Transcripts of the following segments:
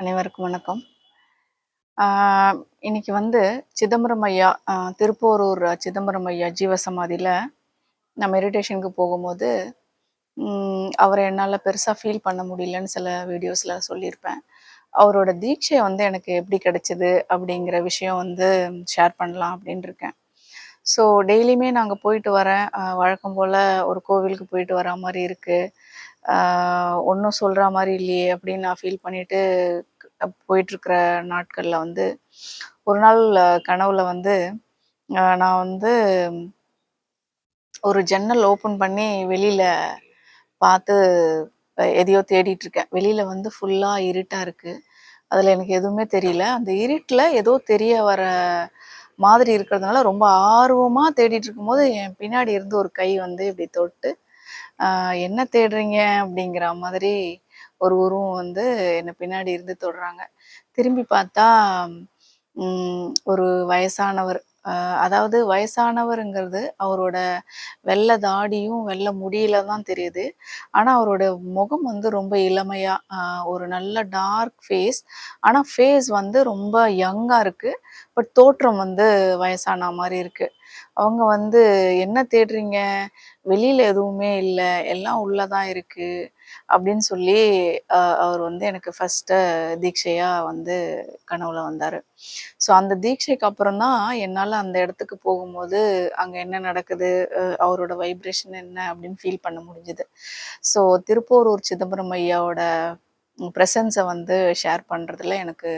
அனைவருக்கும் வணக்கம். ஆ இன்னைக்கு வந்து சிதம்பரம் ஐயா, திருப்போரூர் சிதம்பரம் ஐயா ஜீவசமாதியில நான் மெடிடேஷனுக்கு போகும்போது, அவர என்னால பெருசா ஃபீல் பண்ண முடியலன்னு சில வீடியோஸ்ல சொல்லியிருப்பேன். அவரோட தீட்சை வந்து எனக்கு எப்படி கிடைச்சது அப்படிங்கிற விஷயம் வந்து ஷேர் பண்ணலாம் அப்படின்னு இருக்கேன். ஸோ டெய்லியுமே நாங்க போயிட்டு வரேன். வழக்கம் போல ஒரு கோவிலுக்கு போயிட்டு வரா மாரி இருக்கு. ஆ ஒண்ணும் சொல்றா மாரி இல்லையே அப்படின்னு நான் ஃபீல் பண்ணிட்டு போயிட்டுருக்கிற நாட்கள்ல வந்து, ஒரு நாள் கனவுல வந்து நான் வந்து ஒரு ஜன்னல் ஓப்பன் பண்ணி வெளியில பார்த்து எதையோ தேடிட்டு இருக்கேன். வெளியில வந்து ஃபுல்லா இருட்டா இருக்கு. அதுல எனக்கு எதுவுமே தெரியல. அந்த இருட்டுல ஏதோ தெரிய வர மாதிரி இருக்கிறதுனால ரொம்ப ஆர்வமா தேடிட்டு இருக்கும்போது, என் பின்னாடி இருந்து ஒரு கை வந்து இப்டி தொட்டு, "அ என்ன தேடுறீங்க?" அப்படிங்கிற மாதிரி ஒரு உருவம் வந்து என்ன பின்னாடி இருந்து தொடுறாங்க. திரும்பி பார்த்தா, ஒரு வயசானவர். அ அதாவது வயசானவருங்கிறது அவரோட வெள்ள தாடியும், வெள்ள முடியில தான் தெரியுது. ஆனா, அவரோட முகம் வந்து ரொம்ப இளமையா, ஒரு நல்ல டார்க் ஃபேஸ். ஆனா, ஃபேஸ் வந்து ரொம்ப யங்கா இருக்கு. பட் தோற்றம் வந்து வயசானா மாரி இருக்கு. அவங்க வந்து, "என்ன தேடுறீங்க? வெளியில எதுவுமே இல்ல. எல்லாம் உள்ள தான் இருக்கு." அப்படின்னு சொல்லி அவர் வந்து எனக்கு ஃபர்ஸ்ட்டு தீட்சையா வந்து கனவுல வந்தாரு. ஸோ அந்த தீட்சைக்கு அப்புறம் தான் என்னால அந்த இடத்துக்கு போகும்போது, அங்க என்ன நடக்குது? அவரோட வைப்ரேஷன் என்ன? அப்படின்னு ஃபீல் பண்ண முடிஞ்சது. ஸோ திருப்போரூர் சிதம்பரம் ஐயாவோட பிரசன்ஸ வந்து ஷேர் பண்றதுல எனக்கு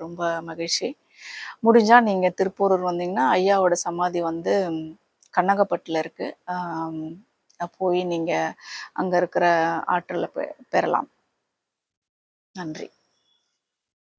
ரொம்ப மகிழ்ச்சி. முடிஞ்சா நீங்க திருப்போரூர் வந்தீங்கன்னா, ஐயாவோட சமாதி வந்து கண்ணகப்பட்டுல இருக்கு. போய் நீங்க அங்க இருக்கிற ஆற்றல பெறலாம். நன்றி.